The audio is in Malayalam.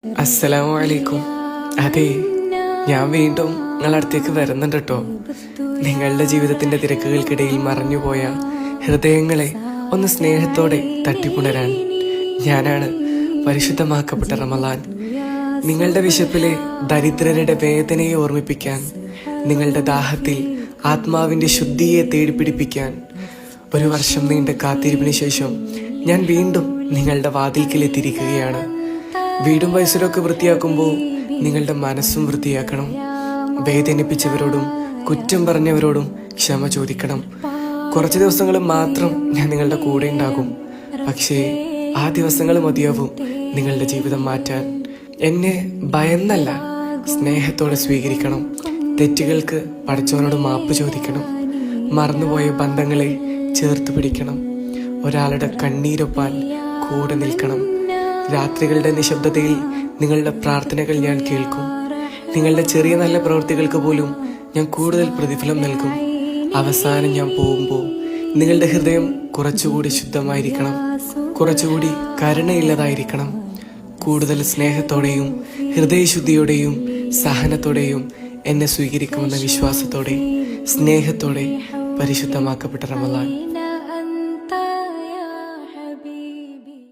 അസ്സലാമു അലൈക്കും. അതെ, ഞാൻ വീണ്ടും നിങ്ങളടുത്തേക്ക് വരുന്നുണ്ട് കേട്ടോ. നിങ്ങളുടെ ജീവിതത്തിന്റെ തിരക്കുകൾക്കിടയിൽ മറഞ്ഞുപോയ ഹൃദയങ്ങളെ ഒന്ന് സ്നേഹത്തോടെ തട്ടിപ്പുണരാൻ ഞാനാണ് പരിശുദ്ധമാക്കപ്പെട്ട റമളാൻ. നിങ്ങളുടെ വിശപ്പിലെ ദരിദ്രരുടെ വേദനയെ ഓർമ്മിപ്പിക്കാൻ, നിങ്ങളുടെ ദാഹത്തിൽ ആത്മാവിന്റെ ശുദ്ധിയെ തേടിപ്പിടിപ്പിക്കാൻ, ഒരു വർഷം നീണ്ട കാത്തിരിപ്പിന് ശേഷം ഞാൻ വീണ്ടും നിങ്ങളുടെ വാതിൽക്കലെത്തിയിരിക്കുകയാണ്. വീടും പരിസരമൊക്കെ വൃത്തിയാക്കുമ്പോൾ നിങ്ങളുടെ മനസ്സും വൃത്തിയാക്കണം. വേദനിപ്പിച്ചവരോടും കുറ്റം പറഞ്ഞവരോടും ക്ഷമ ചോദിക്കണം. കുറച്ച് ദിവസങ്ങൾ മാത്രം ഞാൻ നിങ്ങളുടെ കൂടെ ഉണ്ടാകും, പക്ഷേ ആ ദിവസങ്ങൾ മതിയാവും നിങ്ങളുടെ ജീവിതം മാറ്റാൻ. എന്നെ ഭയന്നല്ല, സ്നേഹത്തോടെ സ്വീകരിക്കണം. തെറ്റുകൾക്ക് പടച്ചവനോട് മാപ്പ് ചോദിക്കണം. മറന്നുപോയ ബന്ധങ്ങളെ ചേർത്ത് പിടിക്കണം. ഒരാളുടെ കണ്ണീരൊപ്പാൻ കൂടെ നിൽക്കണം. രാത്രികളുടെ നിശബ്ദതയിൽ നിങ്ങളുടെ പ്രാർത്ഥനകൾ ഞാൻ കേൾക്കും. നിങ്ങളുടെ ചെറിയ നല്ല പ്രവൃത്തികൾക്ക് പോലും ഞാൻ കൂടുതൽ പ്രതിഫലം നൽകും. അവസാനം ഞാൻ പോകുമ്പോൾ നിങ്ങളുടെ ഹൃദയം കുറച്ചുകൂടി ശുദ്ധമായിരിക്കണം, കുറച്ചുകൂടി കരുണയുള്ളതായിരിക്കണം. കൂടുതൽ സ്നേഹത്തോടെയും ഹൃദയശുദ്ധിയോടെയും സഹനത്തോടെയും എന്നെ സ്വീകരിക്കുമെന്ന വിശ്വാസത്തോടെ, സ്നേഹത്തോടെ പരിശുദ്ധമാക്കപ്പെട്ട റമളാൻ.